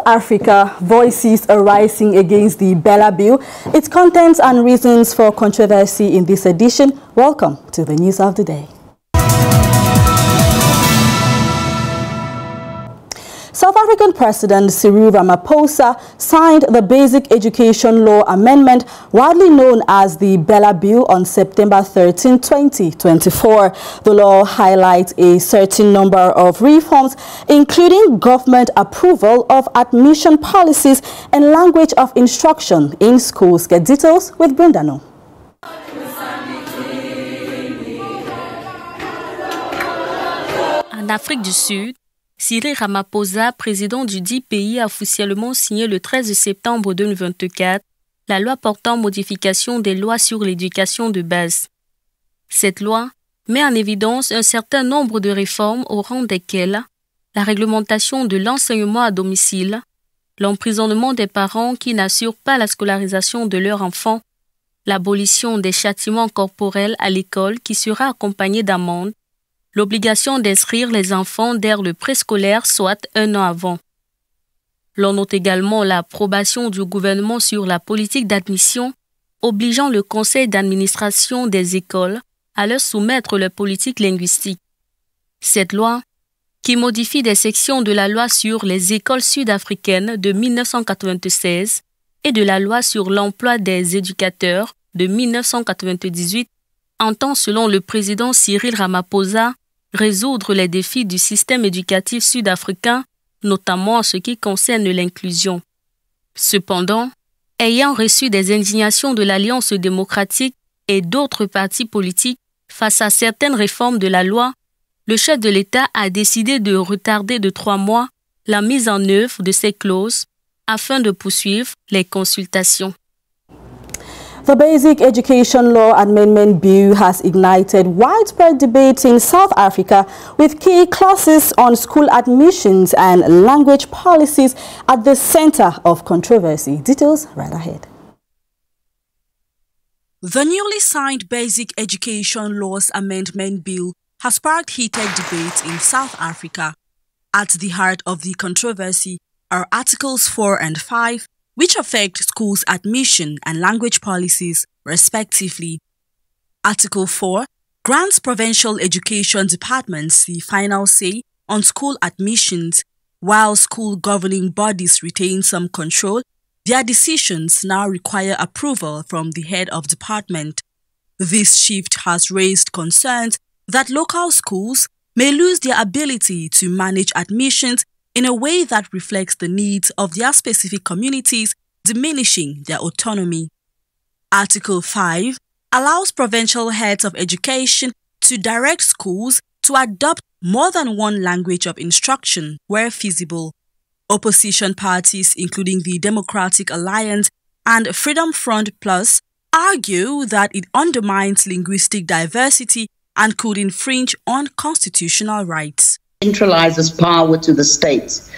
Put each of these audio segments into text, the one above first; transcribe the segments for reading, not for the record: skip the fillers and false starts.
Africa, voices are rising against the Bella Bill. Its contents and reasons for controversy in this edition. Welcome to the News of the Day. South African President Cyril Ramaphosa signed the Basic Education Law Amendment, widely known as the Bella Bill, on September 13, 2024. The law highlights a certain number of reforms, including government approval of admission policies and language of instruction in schools. Get details with Brindano. En Afrique du Sud, Cyril Ramaphosa, président du dit pays, a officiellement signé le 13 septembre 2024 la loi portant modification des lois sur l'éducation de base. Cette loi met en évidence un certain nombre de réformes au rang desquelles la réglementation de l'enseignement à domicile, l'emprisonnement des parents qui n'assurent pas la scolarisation de leurs enfants, l'abolition des châtiments corporels à l'école qui sera accompagnée d'amendes, l'obligation d'inscrire les enfants dès le préscolaire, soit 1 an avant. L'on note également l'approbation du gouvernement sur la politique d'admission, obligeant le conseil d'administration des écoles à leur soumettre leur politique linguistique. Cette loi, qui modifie des sections de la loi sur les écoles sud-africaines de 1996 et de la loi sur l'emploi des éducateurs de 1998, entend, selon le président Cyril Ramaphosa, résoudre les défis du système éducatif sud-africain, notamment en ce qui concerne l'inclusion. Cependant, ayant reçu des indignations de l'Alliance démocratique et d'autres partis politiques face à certaines réformes de la loi, le chef de l'État a décidé de retarder de 3 mois la mise en œuvre de ces clauses afin de poursuivre les consultations. The Basic Education Law Amendment Bill has ignited widespread debate in South Africa, with key clauses on school admissions and language policies at the center of controversy. Details right ahead. The newly signed Basic Education Laws Amendment Bill has sparked heated debate in South Africa. At the heart of the controversy are Articles 4 and 5, which affect schools' admission and language policies, respectively. Article 4 grants provincial education departments the final say on school admissions. While school governing bodies retain some control, their decisions now require approval from the head of department. This shift has raised concerns that local schools may lose their ability to manage admissions in a way that reflects the needs of their specific communities, diminishing their autonomy. Article 5 allows provincial heads of education to direct schools to adopt more than one language of instruction where feasible. Opposition parties, including the Democratic Alliance and Freedom Front Plus, argue that it undermines linguistic diversity and could infringe on constitutional rights. Centralizes power to the states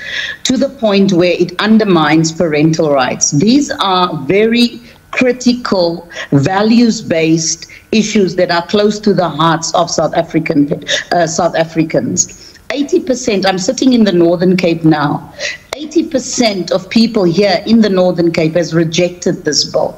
to the point where it undermines parental rights. These are very critical, values-based issues that are close to the hearts of South Africans. 80%, I'm sitting in the Northern Cape now, 80% of people here in the Northern Cape has rejected this bill.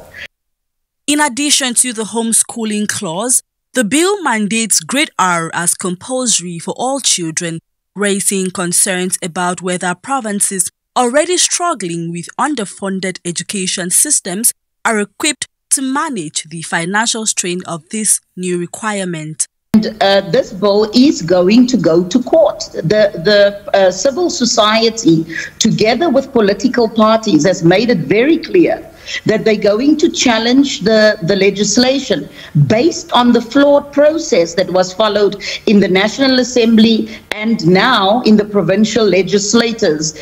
In addition to the homeschooling clause, the bill mandates grade R as compulsory for all children, raising concerns about whether provinces already struggling with underfunded education systems are equipped to manage the financial strain of this new requirement. And this bill is going to go to court. The civil society, together with political parties, has made it very clear that they're going to challenge the legislation based on the flawed process that was followed in the National Assembly and now in the provincial legislators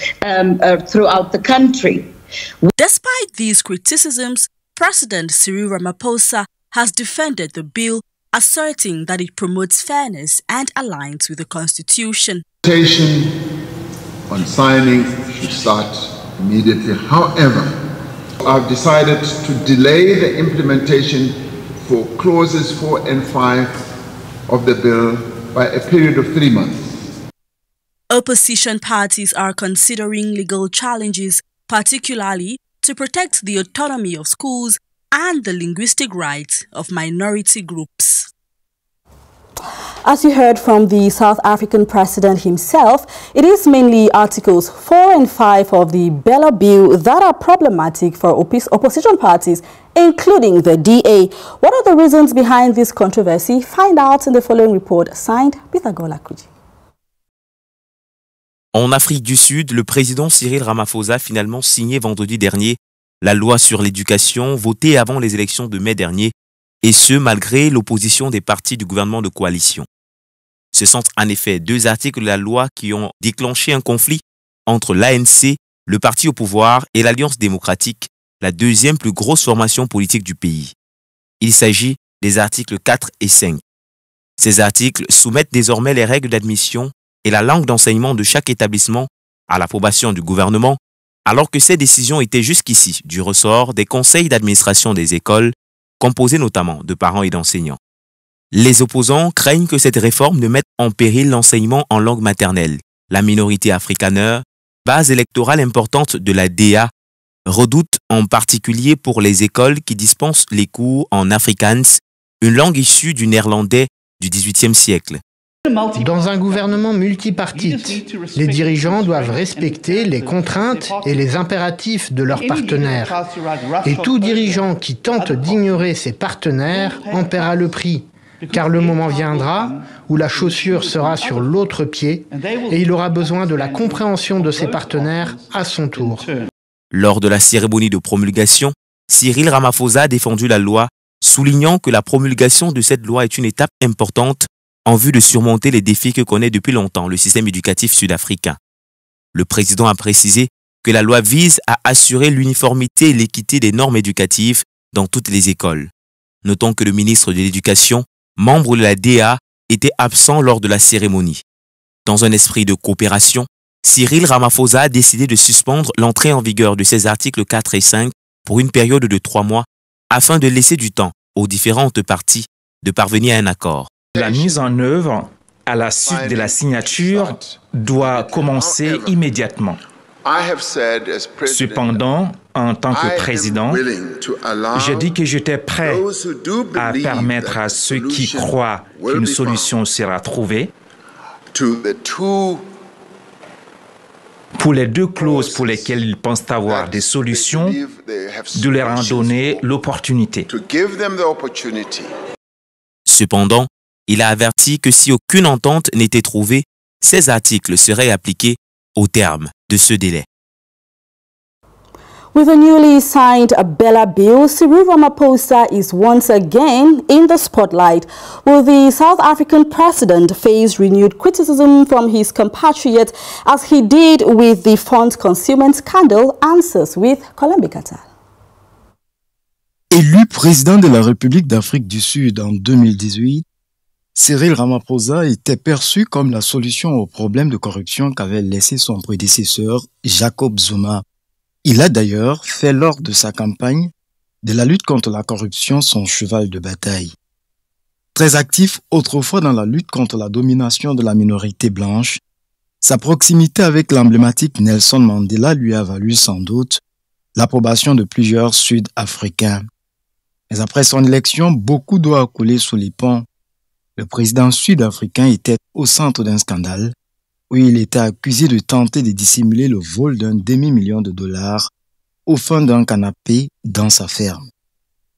throughout the country. Despite these criticisms, President Cyril Ramaphosa has defended the bill, asserting that it promotes fairness and aligns with the Constitution. On signing should start immediately. However, I've decided to delay the implementation for clauses 4 and 5 of the bill by a period of 3 months. Opposition parties are considering legal challenges, particularly to protect the autonomy of schools and the linguistic rights of minority groups. As you heard from the South African president himself, it is mainly Articles 4 and 5 of the Bella Bill that are problematic for opposition parties, including the DA. What are the reasons behind this controversy? Find out in the following report, signed Pythagola Kuji. En Afrique du Sud, le président Cyril Ramaphosa a finalement signé vendredi dernier la loi sur l'éducation votée avant les élections de mai dernier, et ce malgré l'opposition des partis du gouvernement de coalition. Ce sont en effet deux articles de la loi qui ont déclenché un conflit entre l'ANC, le parti au pouvoir, et l'Alliance démocratique, la deuxième plus grosse formation politique du pays. Il s'agit des articles 4 et 5. Ces articles soumettent désormais les règles d'admission et la langue d'enseignement de chaque établissement à l'approbation du gouvernement, alors que ces décisions étaient jusqu'ici du ressort des conseils d'administration des écoles, composés notamment de parents et d'enseignants. Les opposants craignent que cette réforme ne mette en péril l'enseignement en langue maternelle. La minorité afrikaner, base électorale importante de la DA, redoute en particulier pour les écoles qui dispensent les cours en Afrikaans, une langue issue du néerlandais du XVIIIe siècle. Dans un gouvernement multipartite, les dirigeants doivent respecter les contraintes et les impératifs de leurs partenaires. Et tout dirigeant qui tente d'ignorer ses partenaires en paiera le prix, car le moment viendra où la chaussure sera sur l'autre pied et il aura besoin de la compréhension de ses partenaires à son tour. Lors de la cérémonie de promulgation, Cyril Ramaphosa a défendu la loi, soulignant que la promulgation de cette loi est une étape importante en vue de surmonter les défis que connaît depuis longtemps le système éducatif sud-africain. Le président a précisé que la loi vise à assurer l'uniformité et l'équité des normes éducatives dans toutes les écoles. Notons que le ministre de l'Éducation, membre de la DA, était absent lors de la cérémonie. Dans un esprit de coopération, Cyril Ramaphosa a décidé de suspendre l'entrée en vigueur de ces articles 4 et 5 pour une période de 3 mois afin de laisser du temps aux différentes parties de parvenir à un accord. La mise en œuvre à la suite de la signature doit commencer immédiatement. Cependant, en tant que président, j'ai dit que j'étais prêt à permettre à ceux qui croient qu'une solution sera trouvée pour les deux clauses pour lesquelles ils pensent avoir des solutions, de leur en donner l'opportunité. Cependant, il a averti que si aucune entente n'était trouvée, ces articles seraient appliqués au terme de ce délai. With a newly signed Bella Bill, Cyril Ramaphosa is once again in the spotlight. Will the South African president face renewed criticism from his compatriots as he did with the funds concealment scandal? Answers with Colombe Katal. Élu président de la République d'Afrique du Sud en 2018, Cyril Ramaphosa était perçu comme la solution au problème de corruption qu'avait laissé son prédécesseur Jacob Zuma. Il a d'ailleurs fait lors de sa campagne de la lutte contre la corruption son cheval de bataille. Très actif autrefois dans la lutte contre la domination de la minorité blanche, sa proximité avec l'emblématique Nelson Mandela lui a valu sans doute l'approbation de plusieurs Sud-Africains. Mais après son élection, beaucoup d'eau a coulé sous les ponts. Le président sud-africain était au centre d'un scandale où il était accusé de tenter de dissimuler le vol d'un demi-million de dollars au fond d'un canapé dans sa ferme.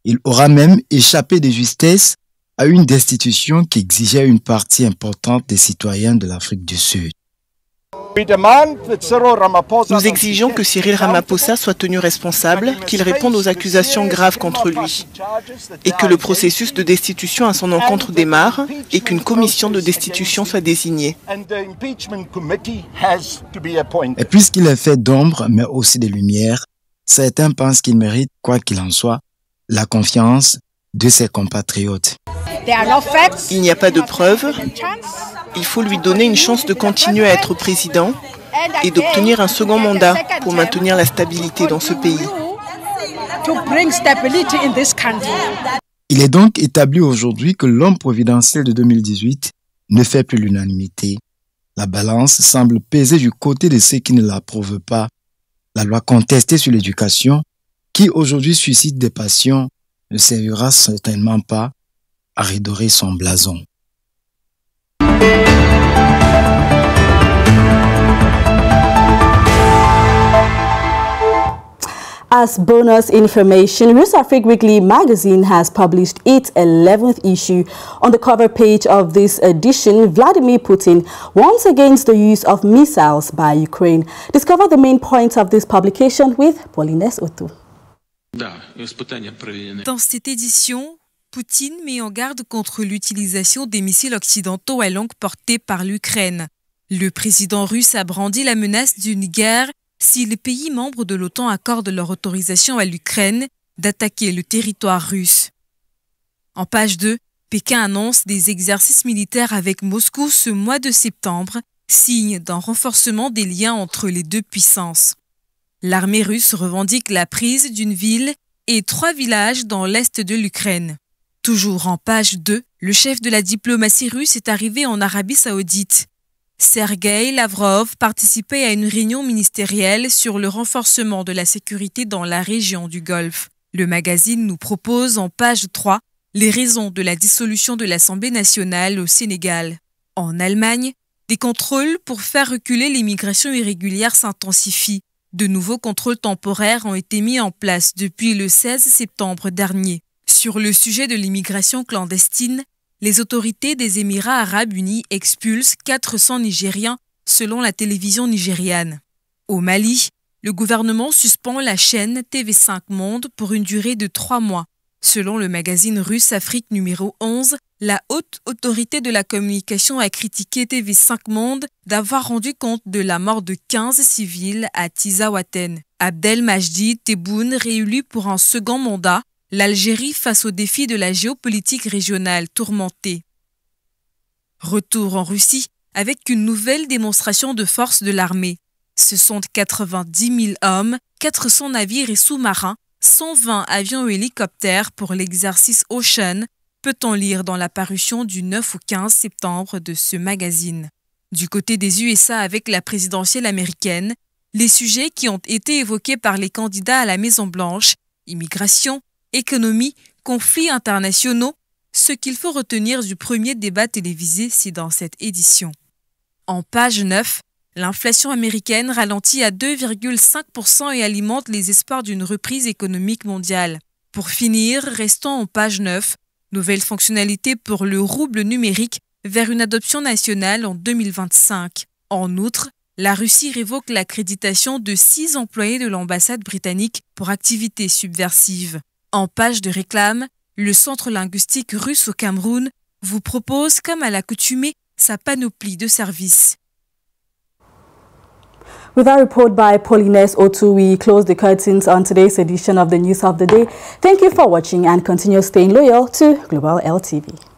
Il aura même échappé de justesse à une destitution qui exigeait une partie importante des citoyens de l'Afrique du Sud. Nous exigeons que Cyril Ramaphosa soit tenu responsable, qu'il réponde aux accusations graves contre lui et que le processus de destitution à son encontre démarre et qu'une commission de destitution soit désignée. Et puisqu'il est fait d'ombre mais aussi de lumière, certains pensent qu'il mérite, quoi qu'il en soit, la confiance de ses compatriotes. Il n'y a pas de preuves. Il faut lui donner une chance de continuer à être président et d'obtenir un second mandat pour maintenir la stabilité dans ce pays. Il est donc établi aujourd'hui que l'homme providentiel de 2018 ne fait plus l'unanimité. La balance semble peser du côté de ceux qui ne l'approuvent pas. La loi contestée sur l'éducation, qui aujourd'hui suscite des passions, ne servira certainement pas à redorer son blason. As bonus information, Rusafrique Weekly magazine has published its 11th issue. On the cover page of this edition, Vladimir Putin warns against the use of missiles by Ukraine. Discover the main points of this publication with Paulines Otu. Dans cette édition, Poutine met en garde contre l'utilisation des missiles occidentaux à longue portée par l'Ukraine. Le président russe a brandi la menace d'une guerre si les pays membres de l'OTAN accordent leur autorisation à l'Ukraine d'attaquer le territoire russe. En page 2, Pékin annonce des exercices militaires avec Moscou ce mois de septembre, signe d'un renforcement des liens entre les deux puissances. L'armée russe revendique la prise d'une ville et 3 villages dans l'est de l'Ukraine. Toujours en page 2, le chef de la diplomatie russe est arrivé en Arabie Saoudite. Sergueï Lavrov participait à une réunion ministérielle sur le renforcement de la sécurité dans la région du Golfe. Le magazine nous propose en page 3 les raisons de la dissolution de l'Assemblée nationale au Sénégal. En Allemagne, des contrôles pour faire reculer l'immigration irrégulière s'intensifient. De nouveaux contrôles temporaires ont été mis en place depuis le 16 septembre dernier. Sur le sujet de l'immigration clandestine, les autorités des Émirats arabes unis expulsent 400 Nigériens selon la télévision nigériane. Au Mali, le gouvernement suspend la chaîne TV5 Monde pour une durée de 3 mois. Selon le magazine russe Afrique numéro 11, la haute autorité de la communication a critiqué TV5 Monde d'avoir rendu compte de la mort de 15 civils à Tizawaten. Abdelmajid Tebboune réélu pour un second mandat, l'Algérie face aux défis de la géopolitique régionale tourmentée. Retour en Russie avec une nouvelle démonstration de force de l'armée. Ce sont 90 000 hommes, 400 navires et sous-marins, 120 avions et hélicoptères pour l'exercice Ocean, peut-on lire dans la parution du 9 au 15 septembre de ce magazine. Du côté des USA avec la présidentielle américaine, les sujets qui ont été évoqués par les candidats à la Maison-Blanche, immigration, économie, conflits internationaux, ce qu'il faut retenir du premier débat télévisé, c'est dans cette édition. En page 9, l'inflation américaine ralentit à 2,5% et alimente les espoirs d'une reprise économique mondiale. Pour finir, restons en page 9, nouvelle fonctionnalité pour le rouble numérique vers une adoption nationale en 2025. En outre, la Russie révoque l'accréditation de 6 employés de l'ambassade britannique pour activités subversives. En page de réclame, le Centre linguistique russe au Cameroun vous propose, comme à l'accoutumée, sa panoplie de services. With our report by Paulines Otu, we close the curtains on today's edition of the News of the Day. Thank you for watching and continue staying loyal to Global LTV.